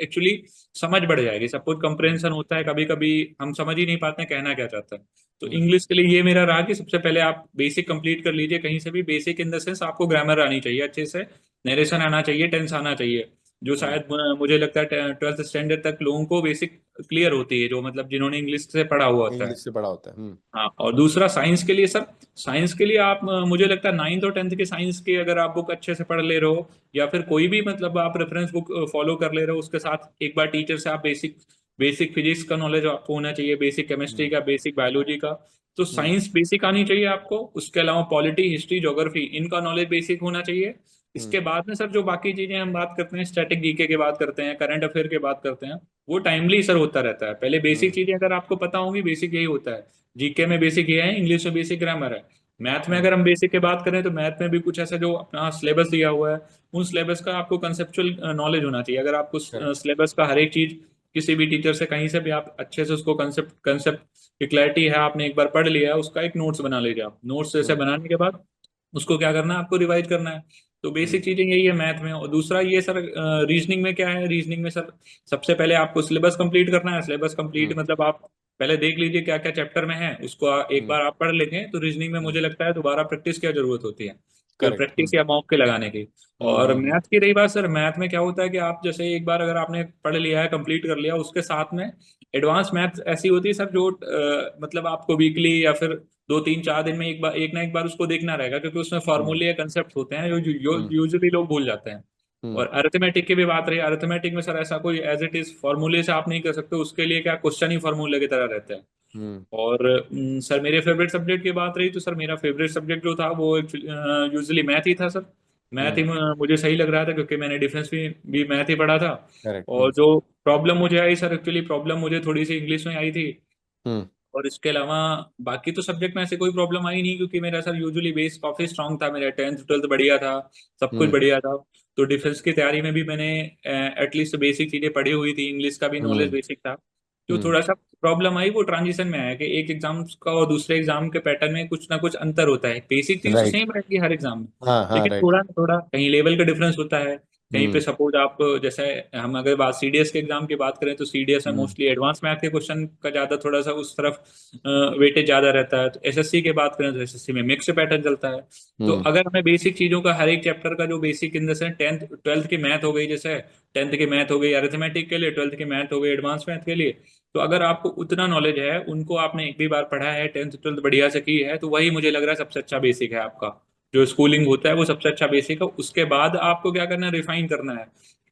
एक्चुअली समझ बढ़ जाएगी। सपोज हम्म। कंप्रेंशन होता है, कभी कभी हम समझ ही नहीं पाते हैं कहना क्या चाहता है। तो हम्म। इंग्लिश के लिए ये मेरा रहा कि सबसे पहले आप बेसिक कंप्लीट कर लीजिए कहीं से भी। बेसिक इन द सेंस आपको ग्रामर आनी चाहिए अच्छे से, नरेशन आना चाहिए, टेंस आना चाहिए, जो हम्म। शायद मुझे लगता है 12th स्टैंडर्ड तक लोगों को बेसिक क्लियर होती है, जो मतलब जिन्होंने इंग्लिश से पढ़ा हुआ होता है। इंग्लिश से पढ़ा होता है। हाँ, और दूसरा साइंस के लिए सर, साइंस के लिए आप मुझे लगता है 9th और 10th के साइंस के अगर आप बुक अच्छे से पढ़ ले रहे हो, या फिर कोई भी मतलब आप रेफरेंस बुक फॉलो कर ले रहे हो, उसके साथ एक बार टीचर से आप बेसिक बेसिक फिजिक्स का नॉलेज आपको होना चाहिए, बेसिक केमिस्ट्री हम्म। का, बेसिक बायोलॉजी का। तो हम्म। साइंस बेसिक आनी चाहिए आपको। उसके अलावा पॉलिटी, हिस्ट्री, ज्योग्राफी, इनका नॉलेज बेसिक होना चाहिए। हम्म। इसके बाद में सर जो बाकी चीजें हम बात करते हैं, स्टैटिक जीके की बात करते हैं, करंट अफेयर की बात करते हैं, वो टाइमली सर होता रहता है। पहले बेसिक हम्म। चीजें अगर आपको पता होंगी, बेसिक यही होता है। जीके में बेसिक ये है, इंग्लिश में बेसिक ग्रामर है। मैथ में हम्म। अगर हम बेसिक की बात करें तो मैथ में भी कुछ ऐसा जो अपना सिलेबस दिया हुआ है, उन सिलेबस का आपको कंसेप्चुअल नॉलेज होना चाहिए। अगर आपको करेक्ट। सिलेबस का हर एक चीज किसी भी टीचर से कहीं से भी आप अच्छे से उसको कंसेप्ट कंसेप्ट की क्लैरिटी है, आपने एक बार पढ़ लिया है, उसका एक नोट्स बना लीजिए आप। नोट्स जैसे हम्म। बनाने के बाद उसको क्या करना है, आपको रिवाइज करना है। तो हम्म। बेसिक चीजें यही है मैथ में। और दूसरा ये सर, रीजनिंग में क्या है, रीजनिंग में सर सबसे पहले आपको सिलेबस कंप्लीट करना है। सिलेबस कंप्लीट हम्म। मतलब आप पहले देख लीजिए क्या क्या चैप्टर में है, उसको एक हम्म। बार आप पढ़ लेंगे तो रीजनिंग में हम्म। मुझे लगता है दोबारा प्रैक्टिस की जरूरत होती है, कोई करेक्ट। प्रैक्टिस या मॉक के लगाने की। हम्म। और हम्म। मैथ की रही बात सर, मैथ में क्या होता है कि आप जैसे एक बार अगर आपने पढ़ लिया है, कंप्लीट कर लिया, उसके साथ में एडवांस मैथ ऐसी होती है सर जो मतलब आपको वीकली या फिर 2 3 4 दिन में एक बार, एक ना एक बार उसको देखना रहेगा, क्योंकि उसमें हम्म। फॉर्मूले या कंसेप्ट होते हैं जो हम्म। यूजुअली लोग भूल जाते हैं। हम्म। और अरिथमेटिक की भी बात रही, अरिथमेटिक में सर ऐसा कोई एज इट इज फॉर्मूले से आप नहीं कर सकते, उसके लिए क्या क्वेश्चन ही फॉर्मूले की तरह रहते हैं। हम्म। और सर मेरे फेवरेट सब्जेक्ट की बात रही तो सर मेरा फेवरेट सब्जेक्ट जो था वो यूजुअली मैथ ही था सर। मैथ ही हम्म। मुझे सही लग रहा था, क्योंकि मैंने डिफेंस भी मैथ ही पढ़ा था। करेक्ट। और जो प्रॉब्लम मुझे आई सर, एक्चुअली प्रॉब्लम मुझे थोड़ी सी इंग्लिश में आई थी। हम्म। और इसके अलावा बाकी तो सब्जेक्ट में ऐसे कोई प्रॉब्लम आई नहीं, क्योंकि मेरा सर यूजुअली बेस काफी स्ट्रांग था, मेरा 10th 12th बढ़िया था, सब कुछ हम्म। बढ़िया था। तो डिफेंस की तैयारी में भी मैंने एटलीस्ट बेसिक चीजें पढ़ी हुई थी, इंग्लिश का भी नॉलेज हम्म। बेसिक था। जो हम्म। थोड़ा सा प्रॉब्लम आई वो ट्रांजिशन में आया कि एक एग्जाम का और दूसरे एग्जाम के पैटर्न में कुछ ना कुछ अंतर होता है। बेसिक चीज तो राइट। सेम रहती है हर एग्जाम में, हाँ हाँ, लेकिन राइट। थोड़ा ना थोड़ा कहीं लेवल का डिफरेंस होता है। कहीं पे हम्म। सपोज आप, जैसे हम अगर बात सीडीएस के एग्जाम की बात करें तो सीडीएस में हम्म। मोस्टली एडवांस मैथ के क्वेश्चन का ज्यादा थोड़ा सा उस तरफ वेटेज ज्यादा रहता है। तो एसएससी की बात करें तो एसएससी में मिक्स पैटर्न चलता है। तो हम्म। अगर हमें बेसिक चीजों का हर एक चैप्टर का जो basic in the sense 10th 12th की मैथ हो गई, जैसे 10th की मैथ हो गई अरिथमेटिक के लिए, 12th की मैथ हो गई एडवांस मैथ के लिए, तो अगर आपको उतना नॉलेज है, उनको आपने एक भी बार पढ़ा है, 10th 12th बढ़िया से की है, तो वही मुझे लग रहा है सबसे अच्छा बेसिक है आपका। जो स्कूलिंग होता है वो सबसे अच्छा बेसिक है। उसके बाद आपको क्या करना है, रिफाइन करना है।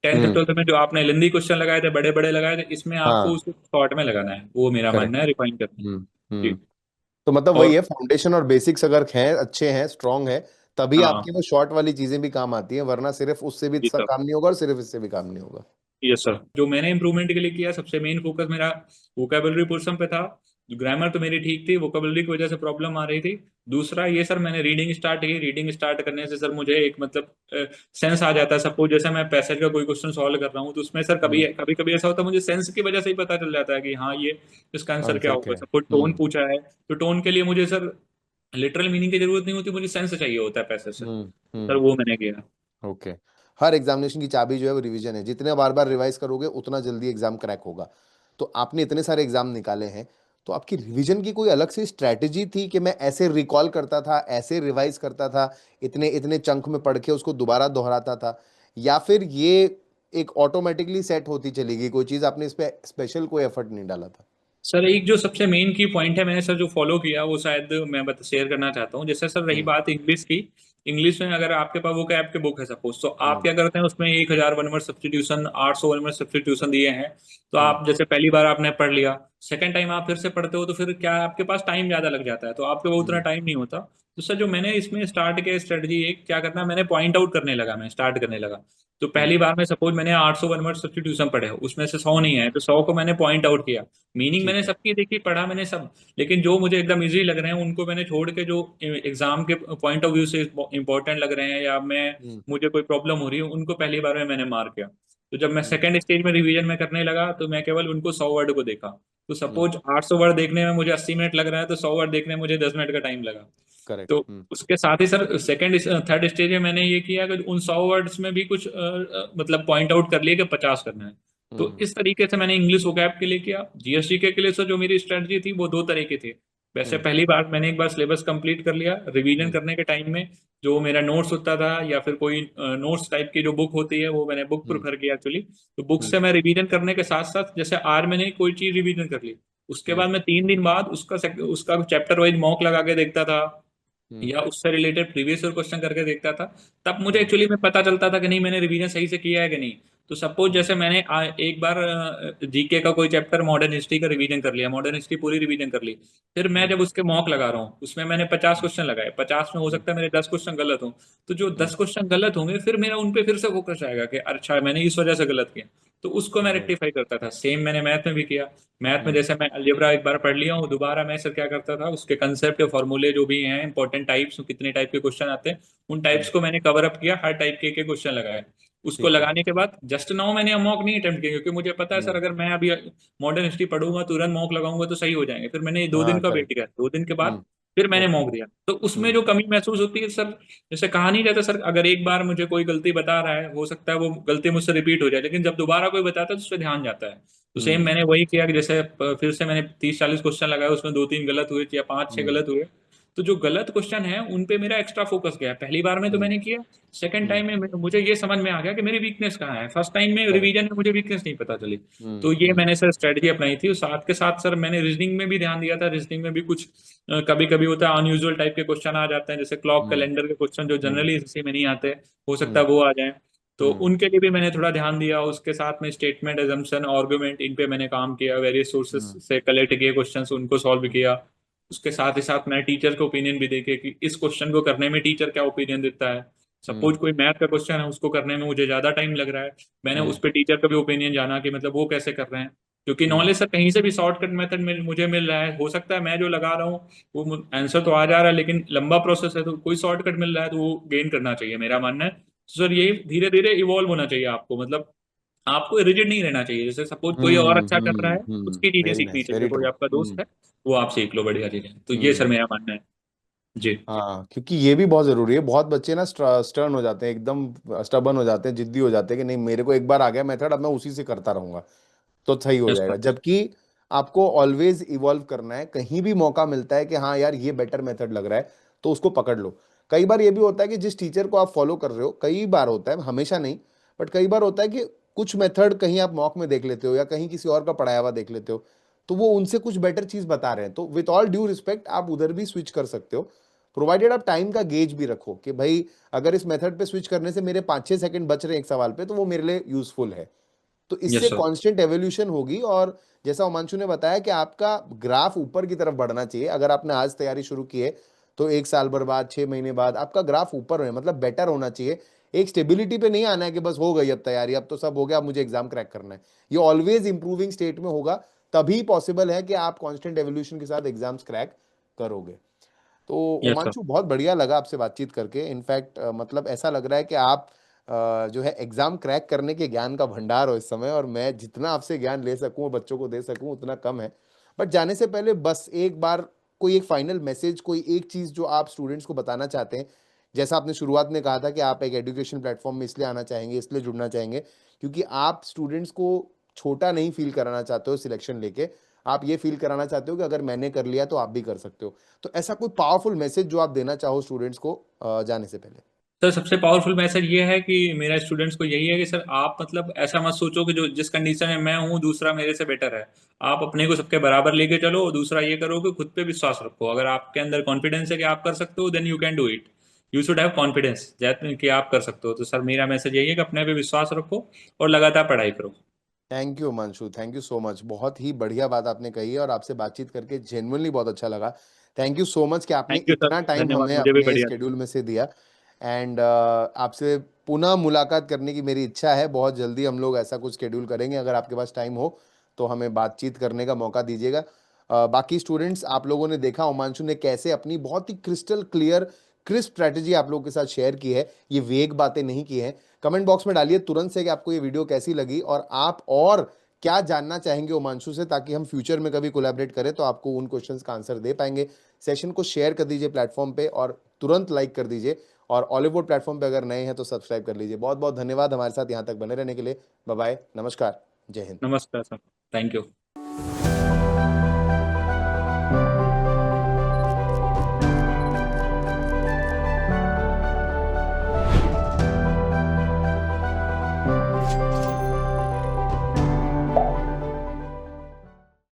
10th हम्म। 12th में जो आपने लेंदी क्वेश्चन लगाए थे, बड़े बड़े लगाए थे, इसमें आपको हाँ। उसको शॉर्ट में लगाना है, वो मेरा करेक्ट। मानना है, रिफाइन करना है। हम्म। जी। हम्म। तो मतलब वही और है, फाउंडेशन और बेसिक्स अगर हैं, अच्छे हैं, स्ट्रांग है, तभी हाँ। आपकी वो शॉर्ट वाली चीजें भी काम आती हैं, वरना सिर्फ उससे भी जी सर। काम नहीं होगा और सिर्फ इससे भी काम नहीं होगा। यस सर, जो मैंने इम्प्रूवमेंट के लिए किया सबसे मेन फोकस मेरा वोकेबलरी पोर्शन पे था। ग्रामर तो मेरी ठीक थी, वोकेबलरी की वजह से प्रॉब्लम आ रही थी। दूसरा ये सर, मैंने रीडिंग स्टार्ट की। रीडिंग स्टार्ट करने से सर मुझे एक मतलब सेंस आ जाता है। सपोज जैसे मैं पैसेज का कोई क्वेश्चन सॉल्व कर रहा हूँ तो उसमें सर कभी हम्म। कभी कभी ऐसा होता है, मुझे सेंस की वजह से ही पता चल जाता है कि हाँ ये इसका आंसर क्या आंसर होगा। क्या है। सपोज टोन पूछा है तो टोन के लिए मुझे सर लिटरल मीनिंग की जरूरत नहीं होती, मुझे सेंस चाहिए होता है पैसेज से। हम्म। सर हम्म। वो मैंने किया। ओके। हर एग्जामिनेशन की चाबी जो है वो रिवीजन है, जितने बार बार रिवाइज करोगे उतना जल्दी एग्जाम क्रैक होगा। तो आपने इतने सारे एग्जाम निकाले हैं, तो आपकी रिवीजन की कोई अलग से स्ट्रैटेजी थी कि मैं ऐसे रिकॉल करता था, ऐसे रिवाइज करता था, इतने इतने चंक में पढ़ के उसको दोबारा दोहराता था, या फिर ये एक ऑटोमेटिकली सेट होती चली गई, कोई चीज आपने इस पे स्पेशल कोई एफर्ट नहीं डाला था। सर एक जो सबसे मेन की पॉइंट है मैंने सर जो फॉलो किया वो शायद मैं बता शेयर करना चाहता हूँ। जैसे सर रही हम्म। बात इंग्लिश की, इंग्लिश में अगर आपके पास वो कैब के बुक है सपोज, तो आप हम्म। क्या करते हैं उसमें 1,000 one word substitution, 800 one word substitution दिए हैं। तो हम्म। आप जैसे पहली बार आपने पढ़ लिया, सेकंड टाइम आप फिर से पढ़ते हो तो फिर क्या है, आपके पास टाइम ज्यादा लग जाता है, तो आपके पास उतना हम्म। टाइम नहीं होता। तो सर जो मैंने इसमें स्टार्ट किया स्ट्रेटजी, एक क्या करना, मैंने पॉइंट आउट करने लगा, मैं स्टार्ट करने लगा। तो हम्म। पहली बार में सपोज मैंने 800 वन वर्ड सब्स्टिट्यूशन पढ़े, उसमें से 100 हम्म। नहीं है, तो 100 को मैंने पॉइंट आउट किया। मीनिंग मैंने ठीक है। सबकी देखी, पढ़ा मैंने सब, लेकिन जो मुझे एकदम इजी लग रहे हैं उनको मैंने छोड़ के, जो एग्जाम के पॉइंट ऑफ व्यू से इंपॉर्टेंट लग रहे हैं या मैं हम्म। मुझे कोई प्रॉब्लम हो रही है, उनको पहली बार में मैंने मार किया। तो जब मैं हम्म। सेकंड स्टेज में रिवीजन में करने लगा तो मैं केवल उनको 100 वर्ड को देखा। तो हम्म। सपोज 800 वर्ड देखने में मुझे 80 मिनट लग रहा है, तो 100 वर्ड देखने में मुझे 10 मिनट का टाइम लगा। करेक्ट। तो हम्म। उसके साथ ही सर सेकंड थर्ड स्टेज में मैंने ये किया कि उन 100 वर्ड्स में भी कुछ मतलब पॉइंट आउट कर लिए कि 50 करना है। तो हम्म। इस तरीके से मैंने इंग्लिश वोकैब के लिए किया। जीएसटी के लिए सर जो मेरी स्ट्रेटजी थी वो दो तरह की थी। वैसे हम्म। पहली बार मैंने एक बार सिलेबस कंप्लीट कर लिया, रिवीजन हम्म। करने के टाइम में जो मेरा नोट्स होता था या फिर कोई नोट्स टाइप की जो बुक होती है वो मैंने बुक हम्म। प्रेफर किया एक्चुअली। तो बुक हम्म। से मैं रिवीजन करने के साथ साथ, जैसे आज मैंने कोई चीज रिवीजन कर ली, उसके हम्म। बाद मैं 3 दिन बाद उसका चैप्टर वाइज मॉक लगा के देखता था, हम्म। या उससे रिलेटेड प्रीवियस ईयर क्वेश्चन करके देखता था। तब मुझे हम्म। एक्चुअली में पता चलता था कि नहीं मैंने रिवीजन सही से किया है कि नहीं। तो सपोज हम्म। जैसे मैंने एक बार जीके का कोई चैप्टर मॉडर्न हिस्ट्री का रिवीजन कर लिया, मॉडर्न हिस्ट्री पूरी रिवीजन कर ली, फिर मैं हम्म। जब उसके मॉक लगा रहा हूँ उसमें मैंने 50 क्वेश्चन लगाए, 50 में हो हम्म। सकता है मेरे 10 क्वेश्चन गलत हों। तो जो हम्म। 10 क्वेश्चन गलत होंगे फिर मेरा उन पे फिर से फोकस आएगा कि अच्छा मैंने इस वजह से गलत किया। तो उसको मैं राइट। रेक्टिफाई करता था। सेम मैंने मैथ में भी किया। मैथ में हम्म। जैसे मैं अलजेब्रा एक बार पढ़ लिया हूँ, दोबारा मैं सर क्या करता था, उसके कंसेप्ट या फॉर्मूले जो भी हैं इंपॉर्टेंट टाइप्स, कितने टाइप के क्वेश्चन आते हैं, उन टाइप्स हम्म। को मैंने कवर अप किया, हर टाइप के क्वेश्चन लगाए। उसको ठीक है। लगाने के बाद जस्ट नाउ मैंने मॉक नहीं अटेम्प्ट किया, क्योंकि मुझे पता है सर हम्म। अगर मैं अभी मॉडर्न हिस्ट्री पढ़ूंगा तुरंत मॉक लगाऊंगा तो सही हो जाएंगे। फिर मैंने 2 दिन हाँ का वेट करेक्ट। किया, 2 दिन के बाद हम्म। फिर मैंने ओके। मॉक दिया। तो उसमें हम्म। जो कमी महसूस होती है सर, जैसे कहा नहीं जाता सर, अगर एक बार मुझे कोई गलती बता रहा है हो सकता है वो गलती मुझसे रिपीट हो जाए, लेकिन जब दोबारा कोई बताता है तो उस पर ध्यान जाता है। तो सेम हम्म। मैंने वही किया कि जैसे फिर से मैंने 30-40 क्वेश्चन लगाए, उसमें 2-3 गलत हुए या 5-6 हम्म। गलत हुए। तो जो गलत क्वेश्चन है उन पे मेरा एक्स्ट्रा फोकस गया, पहली बार में तो हम्म। मैंने किया। सेकंड हम्म। टाइम में मुझे ये समझ में आ गया कि मेरी वीकनेस कहाँ है, फर्स्ट टाइम में करेक्ट। रिवीजन में मुझे वीकनेस नहीं पता चली। हम्म। तो ये हम्म। मैंने सर स्ट्रेटजी अपनाई थी। और साथ के साथ सर मैंने रीजनिंग में भी ध्यान दिया था। रीजनिंग में भी कुछ कभी कभी होता है अनयूजुअल टाइप के क्वेश्चन आ जाते हैं, जैसे क्लॉक हम्म। कैलेंडर के क्वेश्चन जो हम्म। जनरली इसी में नहीं आते, हो सकता हम्म। है वो आ जाए। तो हम्म। उनके लिए भी मैंने थोड़ा ध्यान दिया। उसके साथ में स्टेटमेंट, एजम्पशन, आर्गुमेंट, इन पे मैंने काम किया, वेरियस सोर्सेस हम्म। से कलेक्ट किए क्वेश्चंस, उनको सॉल्व हम्म। किया। उसके साथ ही साथ मैं टीचर का ओपिनियन भी देखे कि इस क्वेश्चन को करने में टीचर क्या ओपिनियन देता है। हम्म। सपोज कोई मैथ का क्वेश्चन है उसको करने में मुझे ज्यादा टाइम लग रहा है, मैंने उस हम्म। पर टीचर का भी ओपिनियन जाना कि मतलब वो कैसे कर रहे हैं। क्योंकि हम्म। नॉलेज सर कहीं से भी शॉर्टकट मेथड में मुझे मिल रहा है, हो सकता है मैं जो लगा रहा हूँ वो आंसर तो आ जा रहा है लेकिन लंबा प्रोसेस है, तो कोई शॉर्टकट मिल रहा है तो वो गेन करना चाहिए, मेरा मानना है। तो सर यही धीरे धीरे इवॉल्व होना चाहिए आपको, मतलब आपको रिजिड नहीं रहना चाहिए। जैसे सपोज कोई और अच्छा कर रहा है उसकी चीजें वेरी सीखनी नाइस, चाहिए, वेरी कोई ट्रू। आपका दोस्त हम्म। है वो आप सीख लो बढ़िया चीजें। तो ये सर हम्म। मेरा मानना है। जी। हाँ, क्योंकि ये भी बहुत जरूरी है। बहुत बच्चे ना स्टर्न हो जाते हैं, एकदम स्टबन हो जाते हैं, जिद्दी हो जाते हैं कि नहीं मेरे को एक बार आ गया मेथड, अब मैं उसी से करता रहूंगा तो सही हो यस जाएगा। सर। जबकि आपको ऑलवेज इवॉल्व करना है। कहीं भी मौका मिलता है कि हाँ यार ये बेटर मेथड लग रहा है तो उसको पकड़ लो। कई बार ये भी होता है कि जिस टीचर को आप फॉलो कर रहे हो, कई बार होता है, हमेशा नहीं, बट कई बार होता है कि कुछ मेथड कहीं आप मॉक में देख लेते हो या कहीं किसी और का पढ़ाया हुआ देख लेते हो, तो वो उनसे कुछ बेटर चीज बता रहे हैं, तो विथ ऑल ड्यू रिस्पेक्ट आप उधर भी स्विच कर सकते हो, प्रोवाइडेड आप टाइम का गेज भी रखो कि भाई अगर इस मेथड पे स्विच करने से मेरे 5-6 सेकंड बच रहे हैं एक सवाल पे तो वो मेरे लिए यूजफुल है। तो यस इससे सर। कांस्टेंट एवोल्यूशन होगी। और जैसा उमांशु ने बताया कि आपका ग्राफ ऊपर की तरफ बढ़ना चाहिए। अगर आपने आज तैयारी शुरू की है तो 1 साल भर बाद, 6 महीने बाद आपका ग्राफ ऊपर है, मतलब बेटर होना चाहिए। एक स्टेबिलिटी पे नहीं आना है कि बस हो गई अब तैयारी, अब तो सब हो गया, अब मुझे एग्जाम क्रैक करना है। ये ऑलवेज इंप्रूविंग स्टेट में होगा, तभी पॉसिबल है कि आप कांस्टेंट एवोल्यूशन के साथ एग्जाम्स क्रैक करोगे। तो यस सर। उमांशु, बहुत बढ़िया लगा आपसे बातचीत करके। इनफैक्ट मतलब ऐसा लग रहा है कि आप जो है एग्जाम क्रैक करने के ज्ञान का भंडार हो इस समय, और मैं जितना आपसे ज्ञान ले सकूं और बच्चों को दे सकूं उतना कम है। बट जाने से पहले बस एक बार कोई एक फाइनल मैसेज, कोई एक चीज जो आप स्टूडेंट्स को बताना चाहते हैं। जैसा आपने शुरुआत में कहा था कि आप एक एजुकेशन प्लेटफॉर्म में इसलिए आना चाहेंगे, इसलिए जुड़ना चाहेंगे क्योंकि आप स्टूडेंट्स को छोटा नहीं फील कराना चाहते हो सिलेक्शन लेके, आप ये फील कराना चाहते हो कि अगर मैंने कर लिया तो आप भी कर सकते हो। तो ऐसा कोई पावरफुल मैसेज जो आप देना चाहो स्टूडेंट्स को जाने से पहले। सर सबसे पावरफुल मैसेज ये है कि मेरा स्टूडेंट्स को यही है कि सर आप मतलब ऐसा मत सोचो कि जो जिस कंडीशन में मैं हूँ दूसरा मेरे से बेटर है। आप अपने को सबके बराबर लेके चलो, और दूसरा ये करो कि खुद पे विश्वास रखो। अगर आपके अंदर कॉन्फिडेंस है कि आप कर सकते हो, then you can do it. You should have confidence कि आप कर सकते हो। तो सर मेरा मैसेज यही है कि अपने पे विश्वास रखो और लगातार पढ़ाई करो। Thank you Manshu, thank you so much. बहुत ही बढ़िया बात आपने कही है और आपसे बातचीत करके जेन्युइनली बहुत अच्छा लगा। थैंक यू सो मच कि आपने थैंक यू सर, इतना टाइम धन्यवाद, हमें मुझे भी अपने बढ़िया लगा। स्केड्यूल में से दिया। एंड आपसे पुनः मुलाकात करने की मेरी इच्छा है। बहुत जल्दी हम लोग ऐसा कुछ स्केड्यूल करेंगे। अगर आपके पास टाइम हो तो हमें बातचीत करने का मौका दीजिएगा। बाकी स्टूडेंट्स, आप लोगों ने देखा उमांशु ने कैसे अपनी बहुत ही क्रिस्टल क्लियर क्रिस्प स्ट्रैटेजी आप लोगों के साथ शेयर की है। ये वेग बातें नहीं की है। कमेंट बॉक्स में डालिए तुरंत से कि आपको ये वीडियो कैसी लगी और आप और क्या जानना चाहेंगे उमांशु से, ताकि हम फ्यूचर में कभी कोलैबोरेट करें तो आपको उन क्वेश्चंस का आंसर दे पाएंगे। सेशन को शेयर कर दीजिए प्लेटफॉर्म पे और तुरंत लाइक कर दीजिए। और ऑलिवुड प्लेटफॉर्म पे अगर नए हैं तो सब्सक्राइब कर लीजिए। बहुत बहुत धन्यवाद हमारे साथ यहाँ तक बने रहने के लिए। बाय बाय, नमस्कार, जय हिंद। नमस्कार सर, थैंक यू।